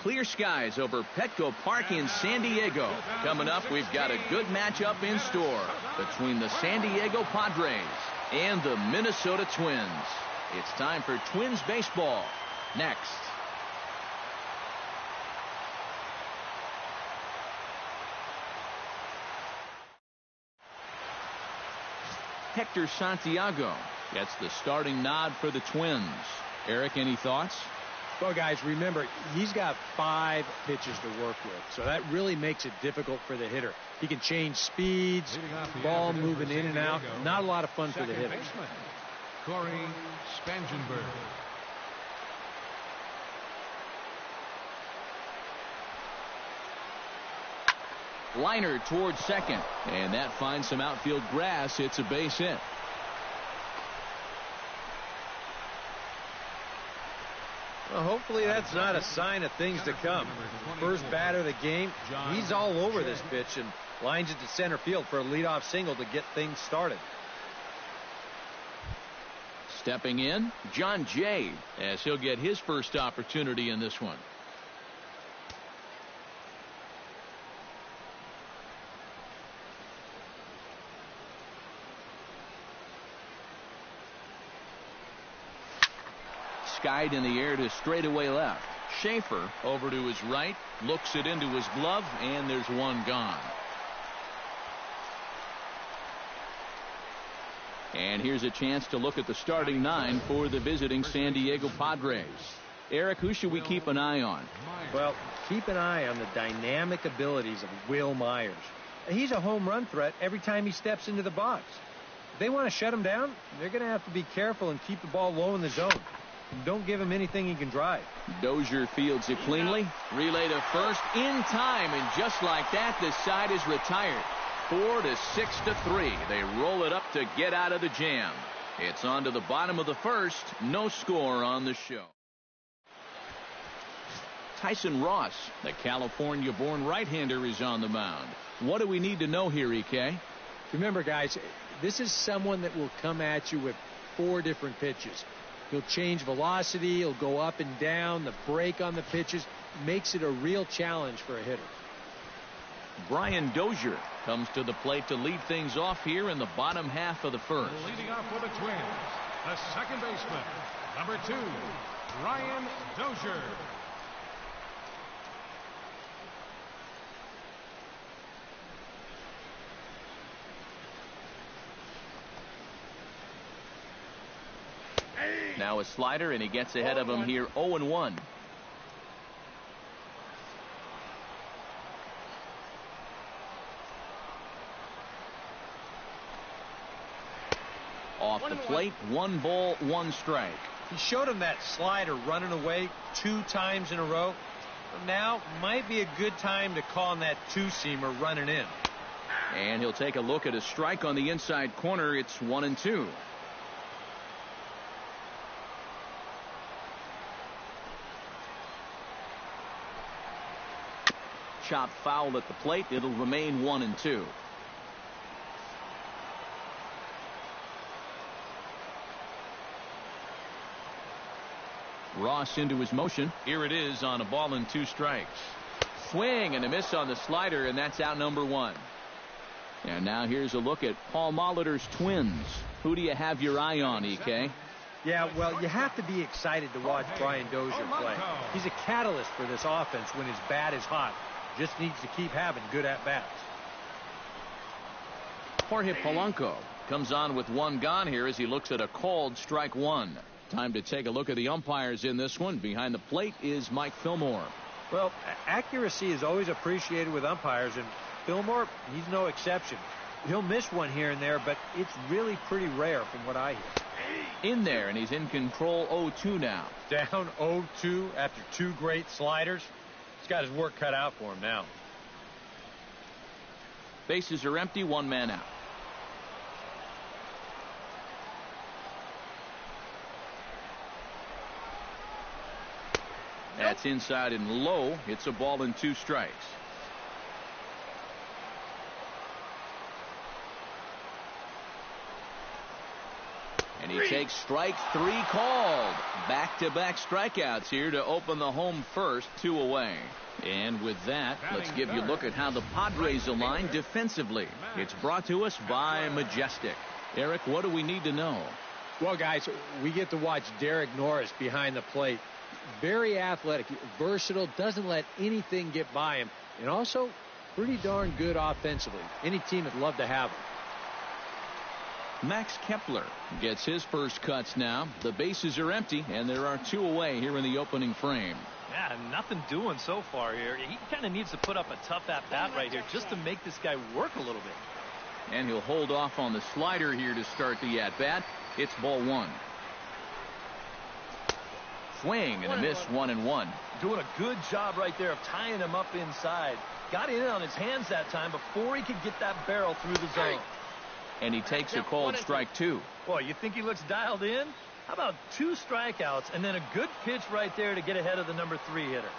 clear skies over Petco Park in San Diego. Coming up, we've got a good matchup in store between the San Diego Padres and the Minnesota Twins. It's time for Twins baseball. Next. Hector Santiago gets the starting nod for the Twins. Eric, any thoughts? Well, guys, remember, he's got 5 pitches to work with, so that really makes it difficult for the hitter. He can change speeds, ball moving in and out. Not a lot of fun for the hitters. Corey Spangenberg. Liner towards second, and that finds some outfield grass. It's a base hit. Well, hopefully that's not a sign of things to come. First batter of the game, he's all over this pitch and lines it to center field for a leadoff single to get things started. Stepping in, John Jay, as he'll get his first opportunity in this one. Skied in the air to straightaway left. Schaefer over to his right, looks it into his glove, and there's one gone. And here's a chance to look at the starting 9 for the visiting San Diego Padres. Eric, who should we keep an eye on? Well, keep an eye on the dynamic abilities of Wil Myers. He's a home run threat every time he steps into the box. If they want to shut him down, they're going to have to be careful and keep the ball low in the zone. Don't give him anything he can drive. Dozier fields it cleanly. Relay to first in time, and just like that, the side is retired. 4-6-3. They roll it up to get out of the jam. It's on to the bottom of the first. No score on the show. Tyson Ross, the California-born right-hander, is on the mound. What do we need to know here, EK? Remember, guys, this is someone that will come at you with 4 different pitches. He'll change velocity, he'll go up and down, the break on the pitches makes it a real challenge for a hitter. Brian Dozier comes to the plate to lead things off here in the bottom half of the first. Leading off for the Twins, the second baseman, number 2, Brian Dozier. Now a slider, and he gets ahead of him here 0-1. Off the plate, 1 ball, 1 strike. He showed him that slider running away 2 times in a row. Now might be a good time to call on that 2-seamer running in. And he'll take a look at a strike on the inside corner. It's 1-2. Chop foul at the plate. It'll remain 1-2. Ross into his motion. Here it is on a ball and 2 strikes. Swing and a miss on the slider, and that's out number 1. And now here's a look at Paul Molitor's Twins. Who do you have your eye on, EK? Yeah, well, you have to be excited to watch Brian Dozier play. He's a catalyst for this offense when his bat is hot. Just needs to keep having good at-bats. Jorge Polanco comes on with 1 gone here as he looks at a called strike 1. Time to take a look at the umpires in this one. Behind the plate is Mike Fillmore. Well, accuracy is always appreciated with umpires, and Fillmore, he's no exception. He'll miss one here and there, but it's really pretty rare from what I hear. In there, and he's in control 0-2 now. Down 0-2 after 2 great sliders. He's got his work cut out for him now. Bases are empty, 1 man out. That's inside and low. It's a ball and 2 strikes. And he takes strike 3 called. Back-to-back strikeouts here to open the home first, 2 away. And with that, let's give you a look at how the Padres align defensively. It's brought to us by Majestic. Eric, what do we need to know? Well, guys, we get to watch Derek Norris behind the plate. Very athletic, versatile, doesn't let anything get by him, and also pretty darn good offensively. Any team would love to have him. Max Kepler gets his first cuts now. The bases are empty, and there are 2 away here in the opening frame. Yeah, nothing doing so far here. He kind of needs to put up a tough at-bat right here just to make this guy work a little bit. And he'll hold off on the slider here to start the at-bat. It's ball 1. Swing and a miss, 1-1. Doing a good job right there of tying him up inside. Got in on his hands that time before he could get that barrel through the zone. And he takes a called strike 2. Boy, you think he looks dialed in? How about 2 strikeouts and then a good pitch right there to get ahead of the number 3 hitter?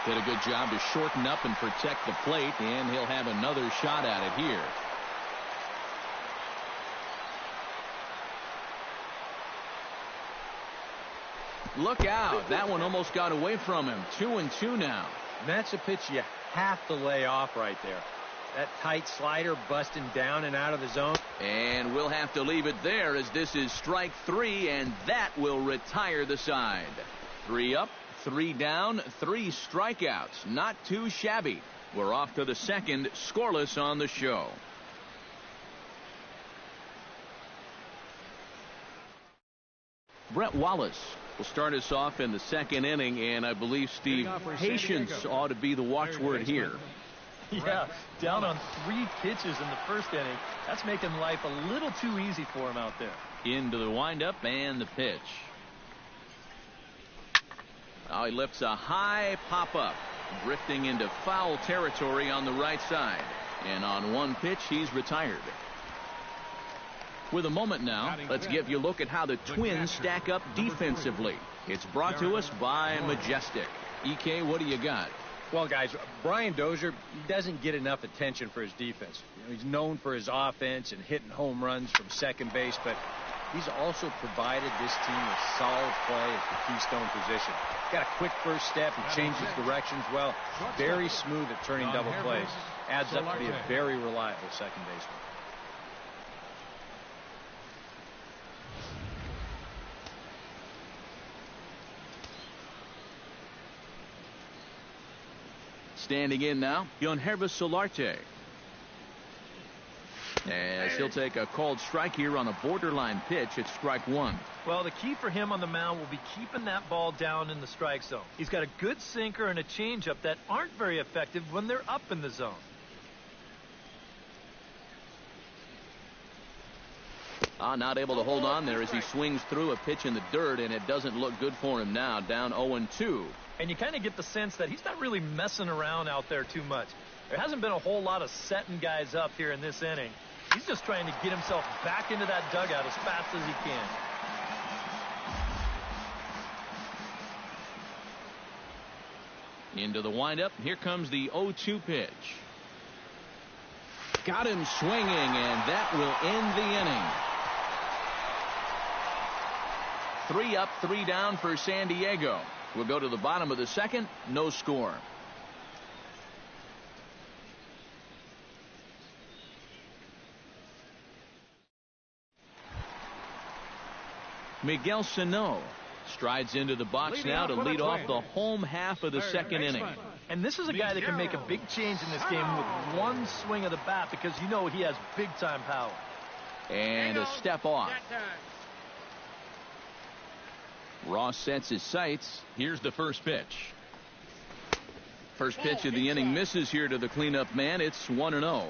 Did a good job to shorten up and protect the plate, and he'll have another shot at it here. Look out. That one almost got away from him. 2-2 now. And that's a pitch you have to lay off right there. That tight slider busting down and out of the zone. And we'll have to leave it there as this is strike 3, and that will retire the side. 3 up, 3 down, 3 strikeouts. Not too shabby. We're off to the second, scoreless on the show. Brett Wallace will start us off in the second inning, and I believe, Steve, patience ought to be the watchword here. Yeah, down on 3 pitches in the first inning. That's making life a little too easy for him out there. Into the windup and the pitch. Now he lifts a high pop-up, drifting into foul territory on the right side. And on 1 pitch, he's retired. With a moment now, let's give you a look at how the Twins stack up defensively. It's brought to us by Majestic. EK, what do you got? Well, guys, Brian Dozier doesn't get enough attention for his defense. He's known for his offense and hitting home runs from second base, but he's also provided this team with solid play at the keystone position. Got a quick first step and changes directions well. Very smooth at turning double plays. Adds up to be a very reliable second baseman. Standing in now, Yangervis Solarte. As he'll take a called strike here on a borderline pitch at strike 1. Well, the key for him on the mound will be keeping that ball down in the strike zone. He's got a good sinker and a changeup that aren't very effective when they're up in the zone. Not able to hold on there as he swings through a pitch in the dirt, and it doesn't look good for him now. Down 0-2. And you kind of get the sense that he's not really messing around out there too much. There hasn't been a whole lot of setting guys up here in this inning. He's just trying to get himself back into that dugout as fast as he can. Into the windup. Here comes the 0-2 pitch. Got him swinging, and that will end the inning. 3 up, 3 down for San Diego. We'll go to the bottom of the second. No score. Miguel Sano strides into the box now to lead off the home half of the second inning. And this is a guy that can make a big change in this game with 1 swing of the bat, because you know he has big-time power. And a step off. Ross sets his sights. Here's the first pitch. First pitch of the inning misses here to the cleanup man. It's 1-0.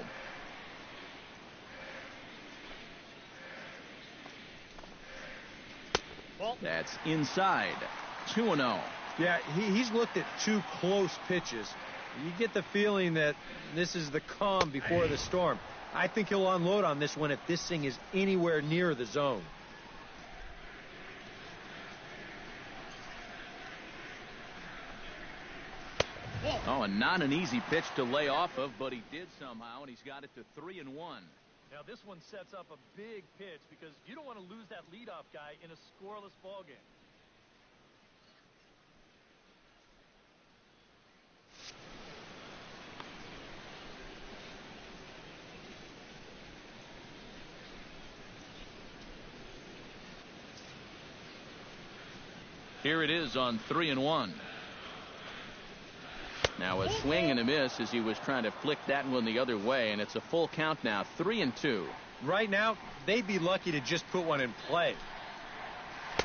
That's inside. 2-0. Yeah, he's looked at 2 close pitches. You get the feeling that this is the calm before the storm. I think he'll unload on this one if this thing is anywhere near the zone. 1. Not an easy pitch to lay off of, but he did somehow, and he's got it to 3-1. Now this one sets up a big pitch because you don't want to lose that leadoff guy in a scoreless ball game. Here it is on 3-1. Now a swing and a miss as he was trying to flick that one the other way, and it's a full count now, 3-2. Right now, they'd be lucky to just put one in play.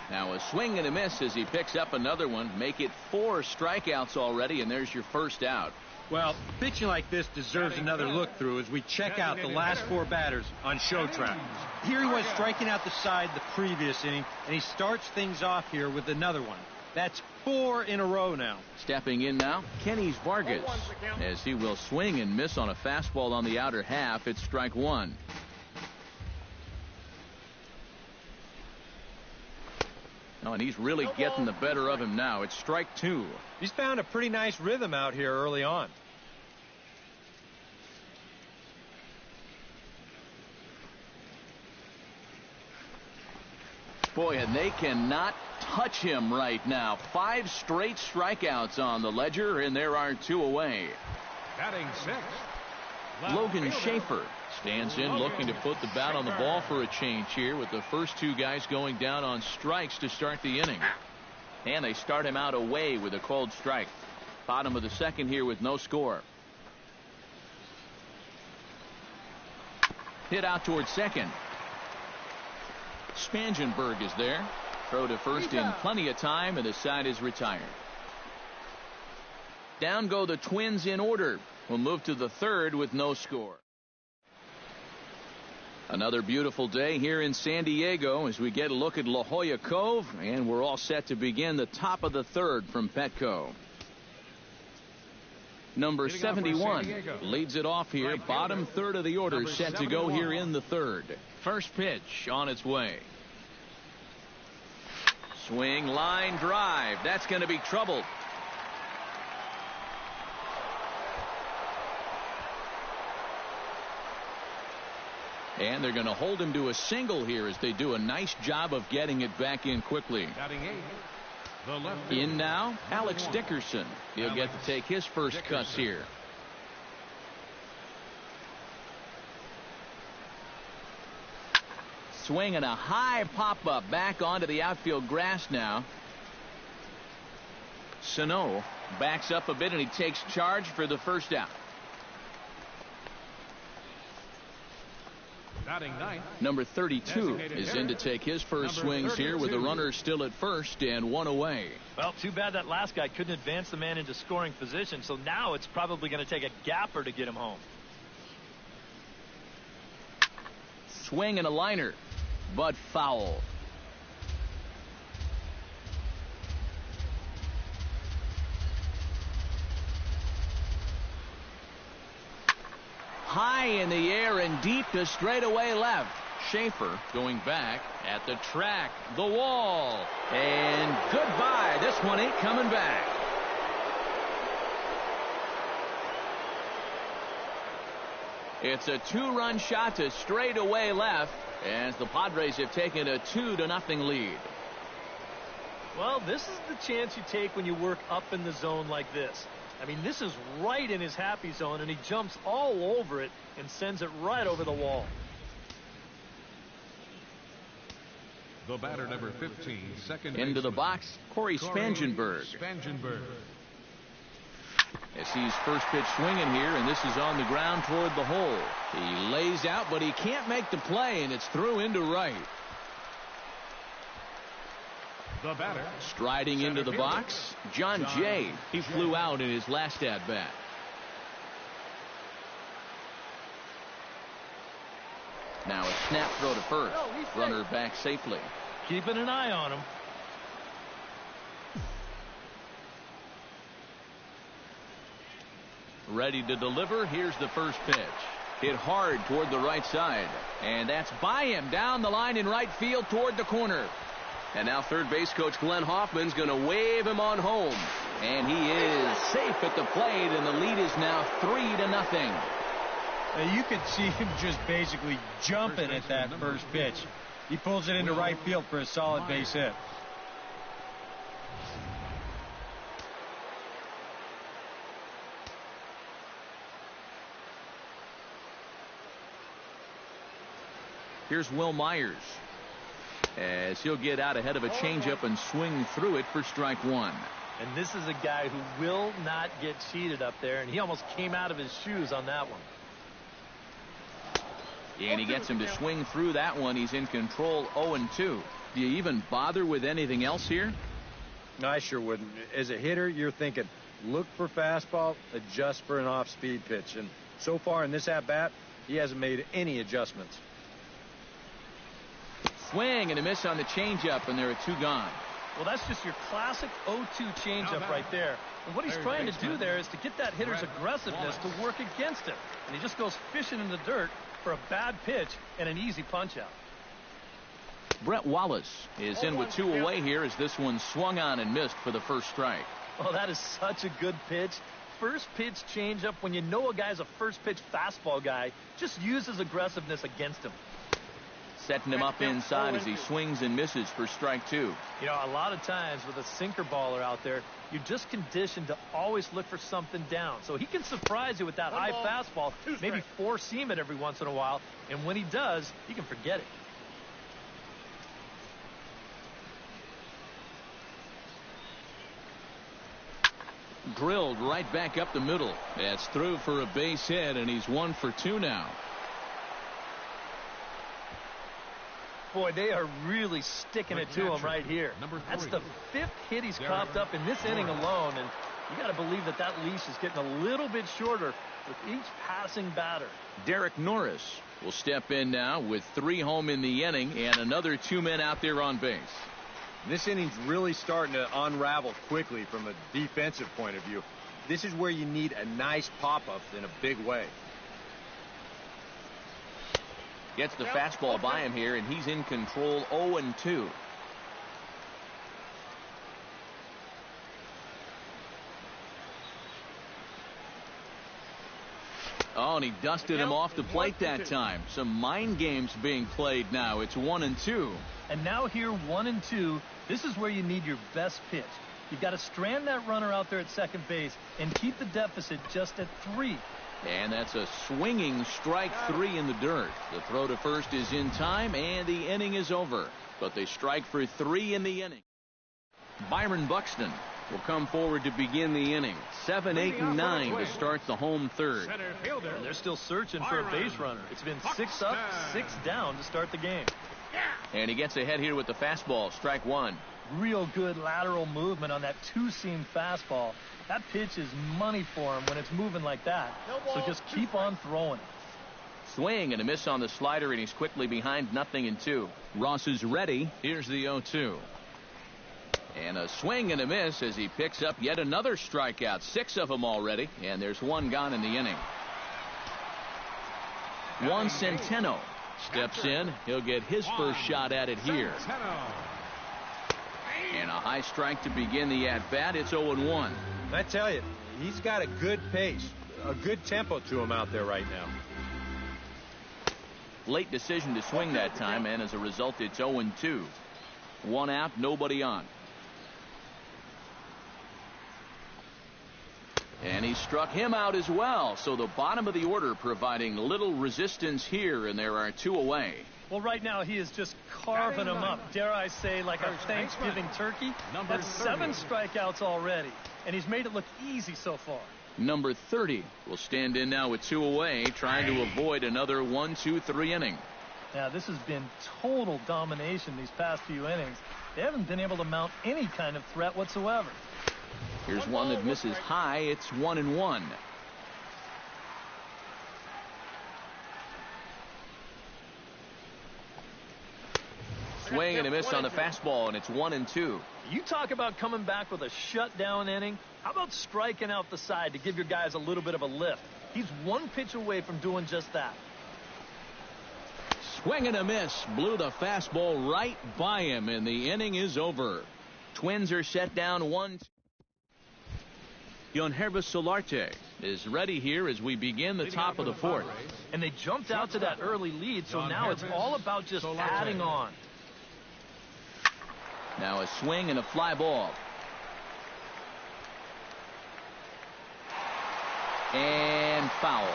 Now a swing and a miss as he picks up another one. Make it 4 strikeouts already, and there's your first out. Well, pitching like this deserves another look through as we check out the last 4 batters on Show Track. Here he was striking out the side the previous inning, and he starts things off here with another one. That's 4 in a row now. Stepping in now, Kenny Vargas, as he will swing and miss on a fastball on the outer half. It's strike 1. Oh, and he's really getting the better of him now. It's strike 2. He's found a pretty nice rhythm out here early on. Boy, and they cannot touch him right now. 5 straight strikeouts on the ledger, and there are 2 away. Batting 6. Logan Schaefer stands in, looking to put the bat on the ball for a change here, with the first 2 guys going down on strikes to start the inning. And they start him out away with a cold strike. Bottom of the second here with no score. Hit out towards second. Spangenberg is there. Throw to first in plenty of time, and the side is retired. Down go the Twins in order. We'll move to the third with no score. Another beautiful day here in San Diego as we get a look at La Jolla Cove, and we're all set to begin the top of the third from Petco. Number 71 leads it off here. Bottom third of the order set to go here in the third. First pitch on its way. Swing, line drive. That's going to be trouble. And they're going to hold him to a single here as they do a nice job of getting it back in quickly. In now, Alex Dickerson. He'll get to take his first cuts here. Swinging a high pop-up back onto the outfield grass now. Sano backs up a bit, and he takes charge for the first out. Number 32 is in to take his first swings here with the runner still at first and 1 away. Well, too bad that last guy couldn't advance the man into scoring position, so now it's probably going to take a gapper to get him home. Swing and a liner, but foul. High in the air and deep to straightaway left. Schaefer going back at the track, the wall, and goodbye. This one ain't coming back. It's a 2-run shot to straightaway left as the Padres have taken a 2-0 lead. Well, this is the chance you take when you work up in the zone like this. I mean, this is right in his happy zone, and he jumps all over it and sends it right over the wall. The batter, number 15, second into the baseman, box, Corey Spangenberg. As he's first pitch swinging here, and this is on the ground toward the hole. He lays out, but he can't make the play, and it's through into right. The batter, striding into the box, John Jay. He flew out in his last at-bat. Now a snap throw to first. Runner back safely. Keeping an eye on him. Ready to deliver. Here's the first pitch. Hit hard toward the right side. And that's by him down the line in right field toward the corner. And now third base coach Glenn Hoffman's going to wave him on home. And he is safe at the plate, and the lead is now 3-0. You could see him just basically jumping at that first pitch. He pulls it into right field for a solid base hit. Here's Will Myers, as he'll get out ahead of a changeup and swing through it for strike one. And this is a guy who will not get cheated up there, and he almost came out of his shoes on that one. And he gets him to swing through that one. He's in control, 0-2. Do you even bother with anything else here? No, I sure wouldn't. As a hitter, you're thinking, look for fastball, adjust for an off-speed pitch. And so far in this at-bat, he hasn't made any adjustments. Swing and a miss on the changeup, and there are two gone. Well, that's just your classic 0-2 changeup right there. And what he's trying to do there is to get that hitter's aggressiveness to work against him. And he just goes fishing in the dirt for a bad pitch and an easy punch-out. Brett Wallace is in with two away here as this one swung on and missed for the first strike. Oh, that is such a good pitch. First pitch changeup, when you know a guy's a first pitch fastball guy, just use his aggressiveness against him. Setting him up inside as he swings and misses for strike two. You know, a lot of times with a sinker baller out there, you're just conditioned to always look for something down. So he can surprise you with that high fastball, maybe four-seam it every once in a while, and when he does, you can forget it. Drilled right back up the middle. That's through for a base hit, and he's 1 for 2 now. Boy, they are really sticking it to him right here. That's the 5th hit he's coughed up in this inning alone, and you got to believe that that leash is getting a little bit shorter with each passing batter. Derek Norris will step in now with 3 home in the inning and another 2 men out there on base. This inning's really starting to unravel quickly from a defensive point of view. This is where you need a nice pop-up in a big way. Gets the fastball by him here, and he's in control, 0-2. Oh, and he dusted him off the plate that time. Some mind games being played now. It's 1-2. And now here, 1-2. This is where you need your best pitch. You've got to strand that runner out there at second base and keep the deficit just at 3. And that's a swinging strike 3 in the dirt. The throw to first is in time, and the inning is over. But they strike for 3 in the inning. Byron Buxton will come forward to begin the inning. 7, 8, and 9 to start the home third. And they're still searching for a base runner. It's been 6 up, 6 down to start the game. And he gets ahead here with the fastball, strike 1. Real good lateral movement on that 2-seam fastball. That pitch is money for him when it's moving like that. So just keep on throwing it. Swing and a miss on the slider, and he's quickly behind 0-2. Ross is ready. Here's the 0-2. And a swing and a miss as he picks up yet another strikeout. 6 of them already, and there's 1 gone in the inning. Juan Centeno steps in. He'll get his first shot at it here. And a high strike to begin the at-bat. It's 0-1. I tell you, he's got a good pace, a good tempo to him out there right now. Late decision to swing that time, and as a result, it's 0-2. 1 out, nobody on. And he struck him out as well. So the bottom of the order providing little resistance here, and there are 2 away. Well, right now he is just carving them up. Dare I say, like a Thanksgiving turkey? That's 7 strikeouts already, and he's made it look easy so far. Number 30 will stand in now with 2 away, trying to avoid another 1-2-3 inning. Now, this has been total domination these past few innings. They haven't been able to mount any kind of threat whatsoever. Here's one that misses high. It's 1-1. Swing and a miss on the fastball, and it's 1-2. You talk about coming back with a shutdown inning. How about striking out the side to give your guys a little bit of a lift? He's 1 pitch away from doing just that. Swing and a miss. Blew the fastball right by him, and the inning is over. Twins are set down 1. Yangervis Solarte is ready here as we begin the top of the fourth. And they jumped out to that early lead, so now it's all about just adding on. Now a swing and a fly ball. And foul.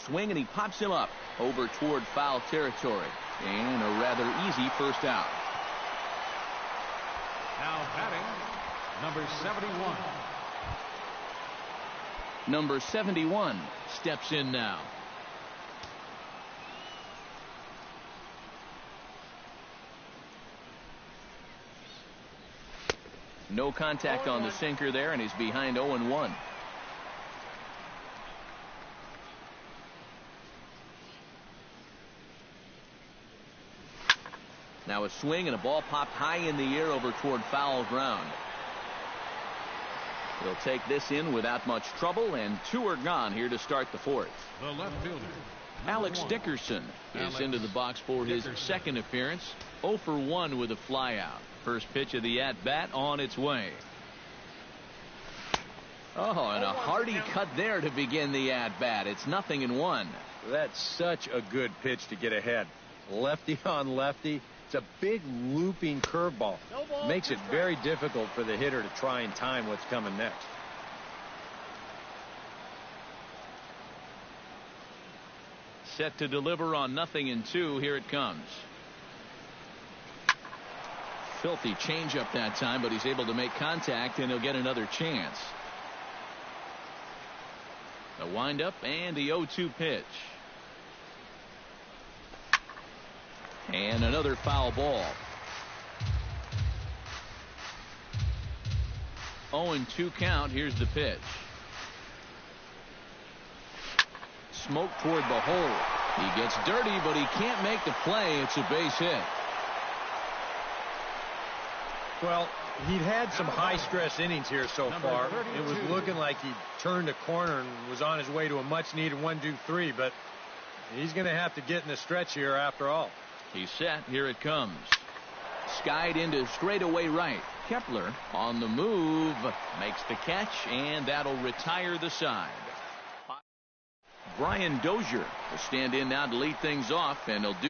Swing, and he pops him up over toward foul territory. And a rather easy first out. Now batting, number 71. Number 71 steps in now. No contact on the sinker there, and he's behind 0-1. Now a swing and a ball popped high in the air over toward foul ground. He'll take this in without much trouble, and two are gone here to start the fourth. The left fielder, Alex Dickerson is into the box for his second appearance. 0 for 1 with a flyout. First pitch of the at-bat on its way. Oh, and a hearty cut there to begin the at-bat. It's 0-1. That's such a good pitch to get ahead. Lefty on lefty. It's a big looping curveball. Makes it very difficult for the hitter to try and time what's coming next. Set to deliver on 0-2. Here it comes. Filthy changeup that time, but he's able to make contact, and he'll get another chance. A windup and the 0-2 pitch. And another foul ball. 0-2 count. Here's the pitch. Smoke toward the hole. He gets dirty, but he can't make the play. It's a base hit. Well, he'd had some high-stress innings here so far. It was looking like he turned a corner and was on his way to a much-needed 1-2-3, but he's going to have to get in the stretch here after all. He's set. Here it comes. Skied into straightaway right. Kepler on the move. Makes the catch, and that'll retire the side. Brian Dozier will stand in now to lead things off, and he'll do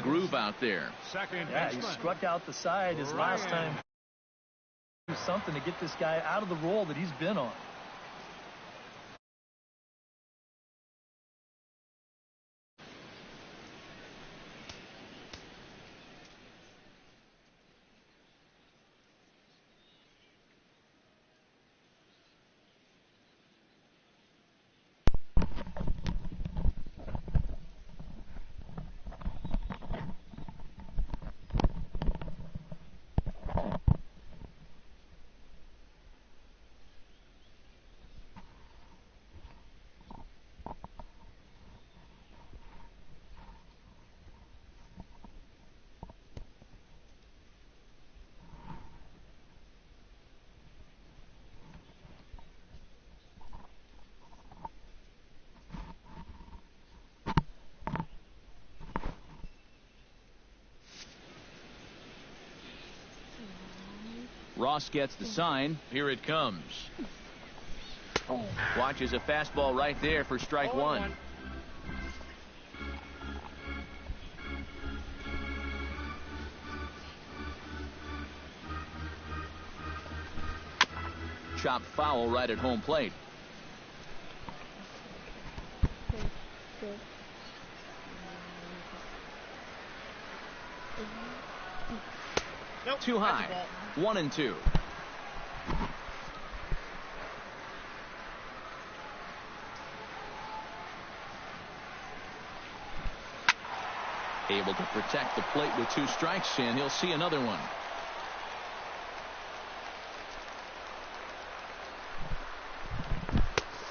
groove out there. Yeah, he struck out the side his last time. Do something to get this guy out of the role that he's been on. Ross gets the sign. Here it comes. Watches a fastball right there for strike one. Chopped foul right at home plate. Too high. 1-2. Able to protect the plate with 2 strikes, and he'll see another one.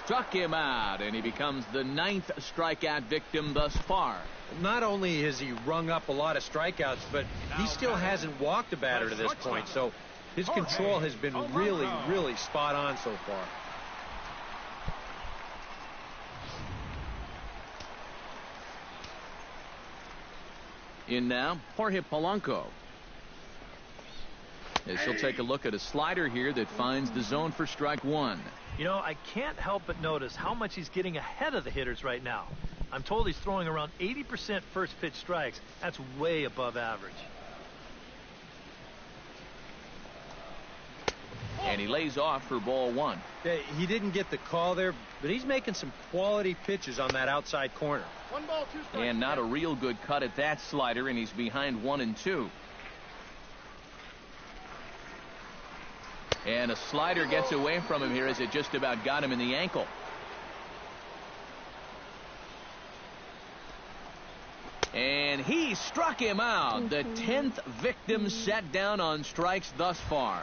Struck him out, and he becomes the 9th strikeout victim thus far. Not only has he rung up a lot of strikeouts, but he still hasn't walked a batter to this point, so his control has been really, really spot on so far. In now, Jorge Polanco. As he'll take a look at a slider here that finds the zone for strike one. You know, I can't help but notice how much he's getting ahead of the hitters right now. I'm told he's throwing around 80% first pitch strikes. That's way above average. And he lays off for ball one. He didn't get the call there, but he's making some quality pitches on that outside corner. 1 ball, 2 strikes. And not a real good cut at that slider, and he's behind 1-2. And a slider gets away from him here as it just about got him in the ankle. And he struck him out. The 10th victim set down on strikes thus far.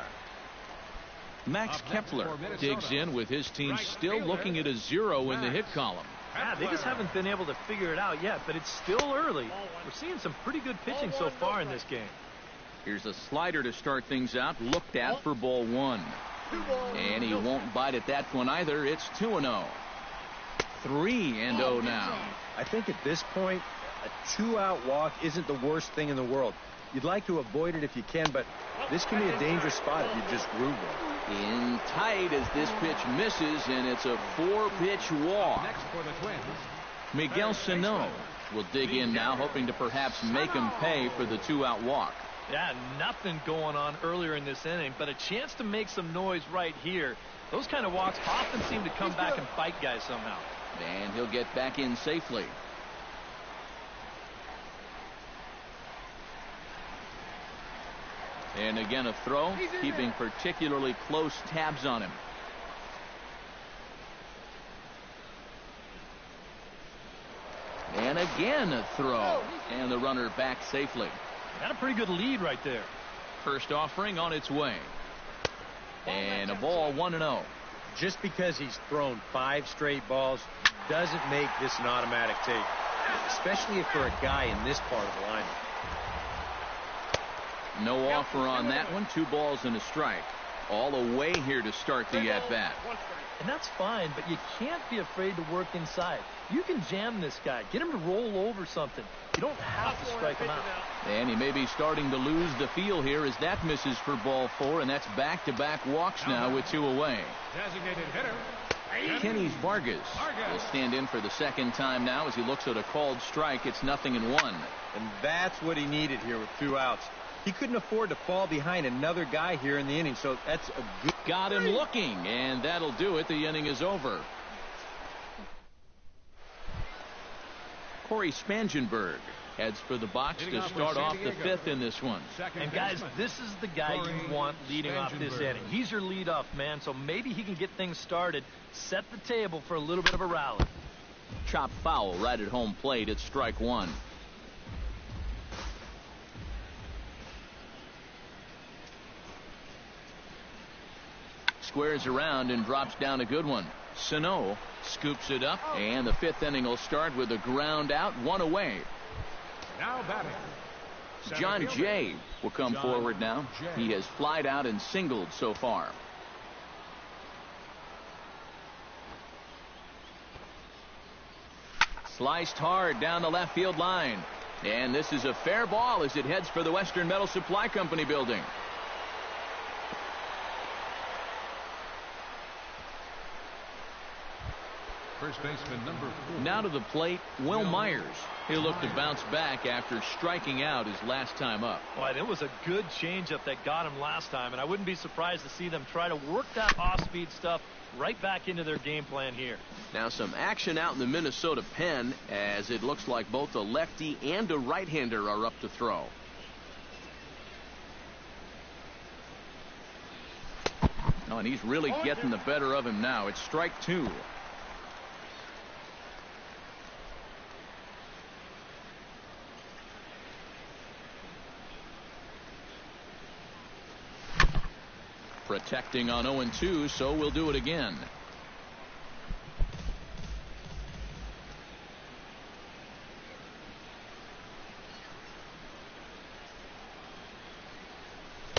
Max Kepler digs in with his team still looking at a 0 in the hit column. Yeah, they just haven't been able to figure it out yet, but it's still early. We're seeing some pretty good pitching so far in this game. Here's a slider to start things out, looked at for ball one. And he won't bite at that one either. It's 2-0. 3-0 now. I think at this point, a 2-out walk isn't the worst thing in the world. You'd like to avoid it if you can, but this can be a dangerous spot if you just groove one. In tight as this pitch misses, and it's a 4-pitch walk. Next for the Twins, Miguel Sano will dig in now, hoping to perhaps make him pay for the 2-out walk. Yeah, nothing going on earlier in this inning, but a chance to make some noise right here. Those kind of walks often seem to come back and bite guys somehow. And he'll get back in safely. And again a throw, keeping particularly close tabs on him. And again a throw. And the runner back safely. Got a pretty good lead right there. First offering on its way. And a ball 1-0. Just because he's thrown 5 straight balls doesn't make this an automatic take, especially if for a guy in this part of the lineup. No offer on that one. 2 balls and a strike. All away here to start the at-bat. And that's fine, but you can't be afraid to work inside. You can jam this guy. Get him to roll over something. You don't have to strike him out. And he may be starting to lose the feel here as that misses for ball 4, and that's back-to-back walks now with 2 away. designated hitter, Kenny Vargas will stand in for the second time now as he looks at a called strike. It's 0-1. And that's what he needed here with 2 outs. He couldn't afford to fall behind another guy here in the inning, so that's a good... Got him looking, and that'll do it. The inning is over. Corey Spangenberg heads for the box to start off the 5th in this one. And guys, this is the guy you want leading off this inning. He's your leadoff man, so maybe he can get things started, set the table for a little bit of a rally. Chop foul right at home plate. It's strike 1. Squares around and drops down a good one. Sano scoops it up, and the 5th inning will start with a ground out, 1 away. Now batting, John Jay will come forward now. He has flied out and singled so far. Sliced hard down the left field line. And this is a fair ball as it heads for the Western Metal Supply Company building. First baseman number 4. Now to the plate, Will Myers. He'll look to bounce back after striking out his last time up. Boy, it was a good changeup that got him last time, and I wouldn't be surprised to see them try to work that off-speed stuff right back into their game plan here. Now some action out in the Minnesota pen as it looks like both a lefty and a right-hander are up to throw. Oh, and he's really getting the better of him now. It's strike 2. Protecting on 0-2, so we'll do it again.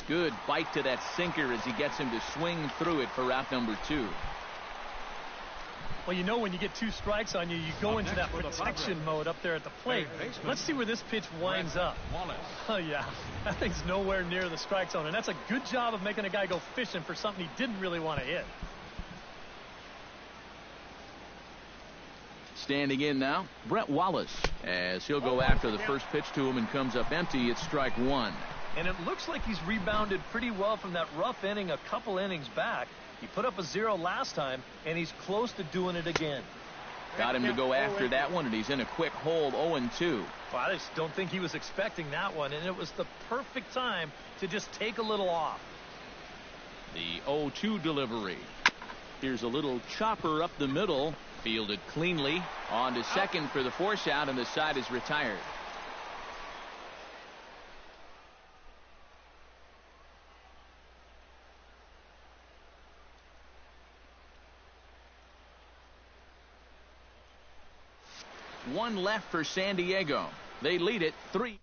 Good bite to that sinker as he gets him to swing through it for out number 2. Well, you know when you get 2 strikes on you, you go into that protection mode up there at the plate. Let's see where this pitch winds up. Oh, yeah. That thing's nowhere near the strike zone, and that's a good job of making a guy go fishing for something he didn't really want to hit. Standing in now, Brett Wallace, as he'll go after the first pitch to him and comes up empty. It's strike 1. And it looks like he's rebounded pretty well from that rough inning a couple innings back. He put up a 0 last time, and he's close to doing it again. Got him to go after that one, and he's in a quick hold, 0-2. Well, I just don't think he was expecting that one, and it was the perfect time to just take a little off. The 0-2 delivery. Here's a little chopper up the middle. Fielded cleanly. On to second for the force out, and the side is retired. One left for San Diego. They lead it 3.